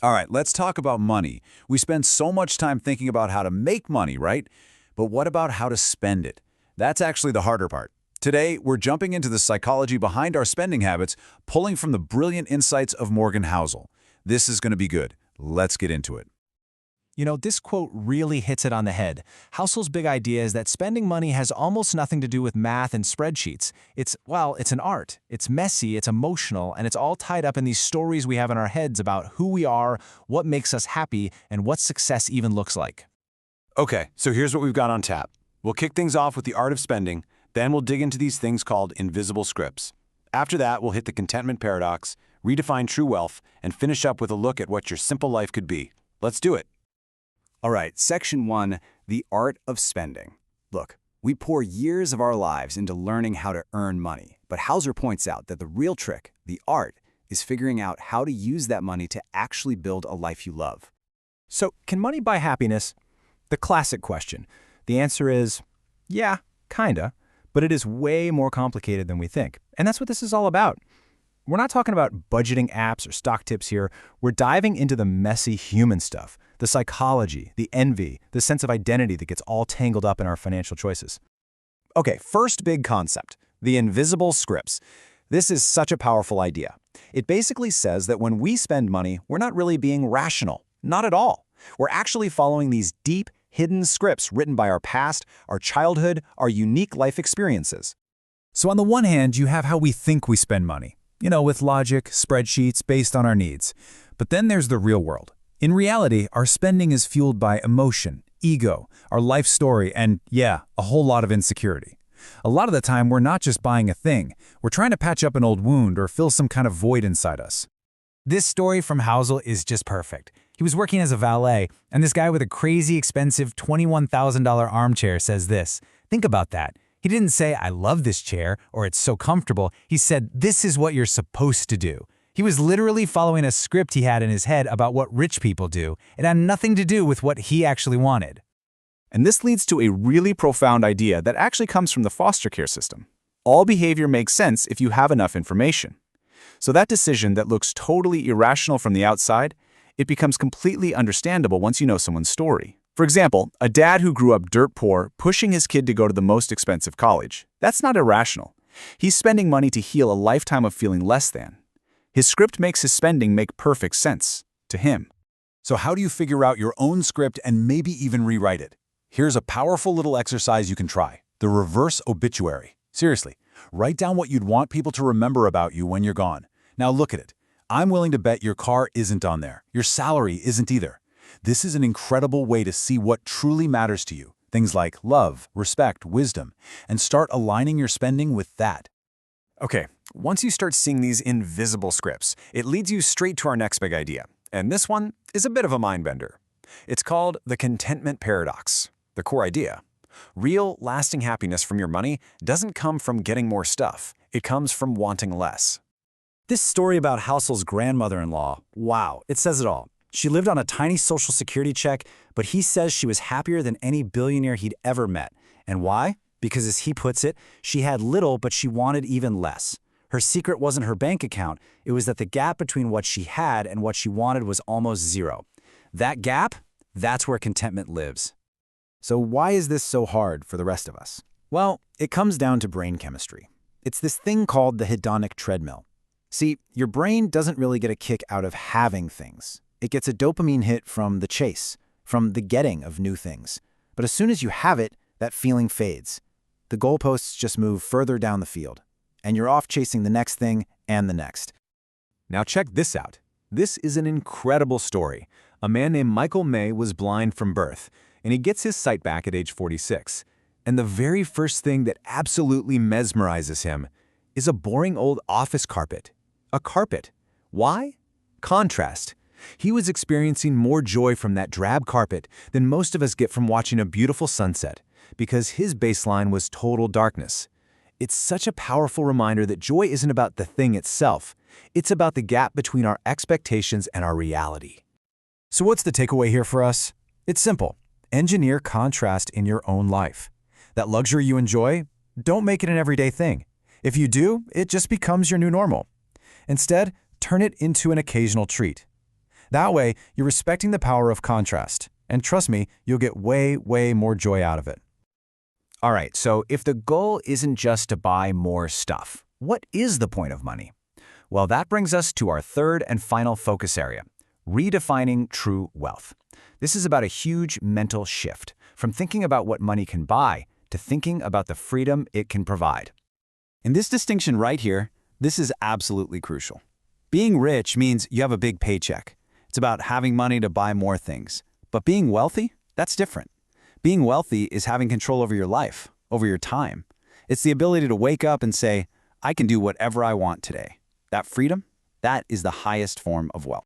All right, let's talk about money. We spend so much time thinking about how to make money, right? But what about how to spend it? That's actually the harder part. Today, we're jumping into the psychology behind our spending habits, pulling from the brilliant insights of Morgan Housel. This is going to be good. Let's get into it. You know, this quote really hits it on the head. Housel's big idea is that spending money has almost nothing to do with math and spreadsheets. It's an art. It's messy, it's emotional, and it's all tied up in these stories we have in our heads about who we are, what makes us happy, and what success even looks like. Okay, so here's what we've got on tap. We'll kick things off with the art of spending, then we'll dig into these things called invisible scripts. After that, we'll hit the contentment paradox, redefine true wealth, and finish up with a look at what your simple life could be. Let's do it. All right, Section 1, the art of spending. Look, we pour years of our lives into learning how to earn money, but Hauser points out that the real trick, the art, is figuring out how to use that money to actually build a life you love. So, can money buy happiness? The classic question. The answer is, yeah, kinda, but it is way more complicated than we think. And that's what this is all about. We're not talking about budgeting apps or stock tips here. We're diving into the messy human stuff, the psychology, the envy, the sense of identity that gets all tangled up in our financial choices. Okay, first big concept, the invisible scripts. This is such a powerful idea. It basically says that when we spend money, we're not really being rational. Not at all. We're actually following these deep, hidden scripts written by our past, our childhood, our unique life experiences. So on the one hand, you have how we think we spend money. You know, with logic, spreadsheets based on our needs. But then there's the real world. In reality, our spending is fueled by emotion, ego, our life story, and yeah, a whole lot of insecurity. A lot of the time, we're not just buying a thing. We're trying to patch up an old wound or fill some kind of void inside us. This story from Housel is just perfect. He was working as a valet, and this guy with a crazy expensive $21,000 armchair says this. Think about that. He didn't say, I love this chair, or it's so comfortable. He said, this is what you're supposed to do. He was literally following a script he had in his head about what rich people do. It had nothing to do with what he actually wanted. And this leads to a really profound idea that actually comes from the foster care system. All behavior makes sense if you have enough information. So that decision that looks totally irrational from the outside, it becomes completely understandable once you know someone's story. For example, a dad who grew up dirt poor, pushing his kid to go to the most expensive college. That's not irrational. He's spending money to heal a lifetime of feeling less than. His script makes his spending make perfect sense to him. So how do you figure out your own script and maybe even rewrite it? Here's a powerful little exercise you can try. The reverse obituary. Seriously, write down what you'd want people to remember about you when you're gone. Now look at it. I'm willing to bet your car isn't on there. Your salary isn't either. This is an incredible way to see what truly matters to you. Things like love, respect, wisdom, and start aligning your spending with that. Okay, once you start seeing these invisible scripts, it leads you straight to our next big idea. And this one is a bit of a mind-bender. It's called the contentment paradox. The core idea. Real, lasting happiness from your money doesn't come from getting more stuff. It comes from wanting less. This story about Housel's grandmother-in-law, wow, it says it all. She lived on a tiny Social Security check, but he says she was happier than any billionaire he'd ever met. And why? Because as he puts it, she had little, but she wanted even less. Her secret wasn't her bank account. It was that the gap between what she had and what she wanted was almost zero. That gap, that's where contentment lives. So why is this so hard for the rest of us? Well, it comes down to brain chemistry. It's this thing called the hedonic treadmill. See, your brain doesn't really get a kick out of having things. It gets a dopamine hit from the chase, from the getting of new things. But as soon as you have it, that feeling fades. The goalposts just move further down the field, and you're off chasing the next thing and the next. Now check this out. This is an incredible story. A man named Michael May was blind from birth, and he gets his sight back at age 46. And the very first thing that absolutely mesmerizes him is a boring old office carpet. A carpet. Why? Contrast. He was experiencing more joy from that drab carpet than most of us get from watching a beautiful sunset, because his baseline was total darkness. It's such a powerful reminder that joy isn't about the thing itself. It's about the gap between our expectations and our reality. So what's the takeaway here for us? It's simple. Engineer contrast in your own life. That luxury you enjoy, don't make it an everyday thing. If you do, it just becomes your new normal. Instead, turn it into an occasional treat. That way, you're respecting the power of contrast. And trust me, you'll get way, way more joy out of it. All right, so if the goal isn't just to buy more stuff, what is the point of money? Well, that brings us to our third and final focus area, redefining true wealth. This is about a huge mental shift, from thinking about what money can buy to thinking about the freedom it can provide. And this distinction right here, this is absolutely crucial. Being rich means you have a big paycheck. It's about having money to buy more things. But being wealthy, that's different. Being wealthy is having control over your life, over your time. It's the ability to wake up and say, I can do whatever I want today. That freedom, that is the highest form of wealth.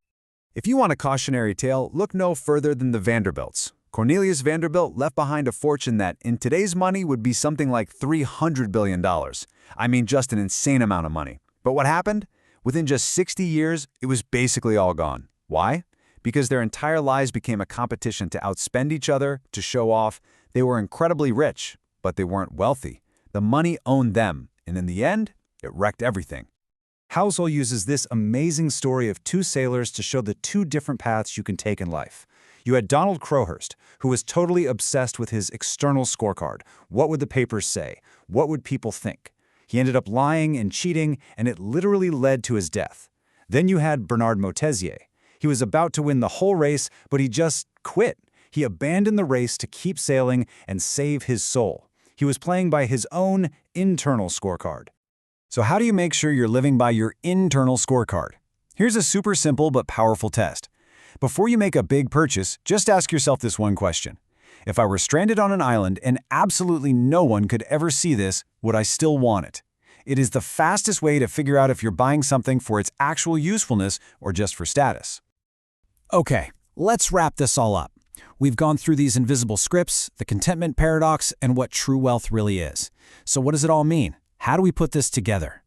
If you want a cautionary tale, look no further than the Vanderbilts. Cornelius Vanderbilt left behind a fortune that, in today's money, would be something like $300 billion. I mean, just an insane amount of money. But what happened? Within just 60 years, it was basically all gone. Why? Because their entire lives became a competition to outspend each other, to show off. They were incredibly rich, but they weren't wealthy. The money owned them, and in the end, it wrecked everything. Housel uses this amazing story of two sailors to show the two different paths you can take in life. You had Donald Crowhurst, who was totally obsessed with his external scorecard. What would the papers say? What would people think? He ended up lying and cheating, and it literally led to his death. Then you had Bernard Montessier. He was about to win the whole race, but he just quit. He abandoned the race to keep sailing and save his soul. He was playing by his own internal scorecard. So how do you make sure you're living by your internal scorecard? Here's a super simple but powerful test. Before you make a big purchase, just ask yourself this one question. If I were stranded on an island and absolutely no one could ever see this, would I still want it? It is the fastest way to figure out if you're buying something for its actual usefulness or just for status. Okay, let's wrap this all up. We've gone through these invisible scripts, the contentment paradox, and what true wealth really is. So what does it all mean? How do we put this together?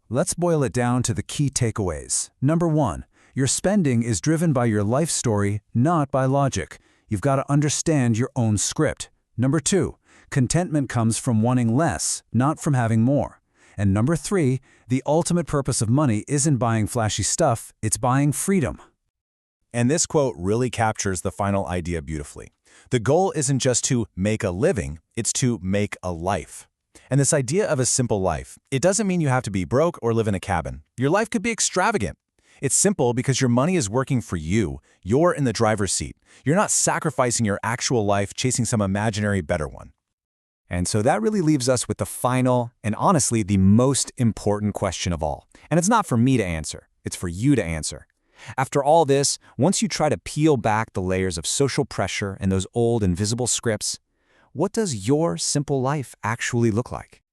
Let's boil it down to the key takeaways. Number 1, your spending is driven by your life story, not by logic. You've got to understand your own script. Number 2, contentment comes from wanting less, not from having more. And number 3, the ultimate purpose of money isn't buying flashy stuff, it's buying freedom. And this quote really captures the final idea beautifully. The goal isn't just to make a living, it's to make a life. And this idea of a simple life, it doesn't mean you have to be broke or live in a cabin. Your life could be extravagant. It's simple because your money is working for you. You're in the driver's seat. You're not sacrificing your actual life chasing some imaginary better one. And so that really leaves us with the final and honestly the most important question of all. And it's not for me to answer, it's for you to answer. After all this, once you try to peel back the layers of social pressure and those old invisible scripts, what does your simple life actually look like?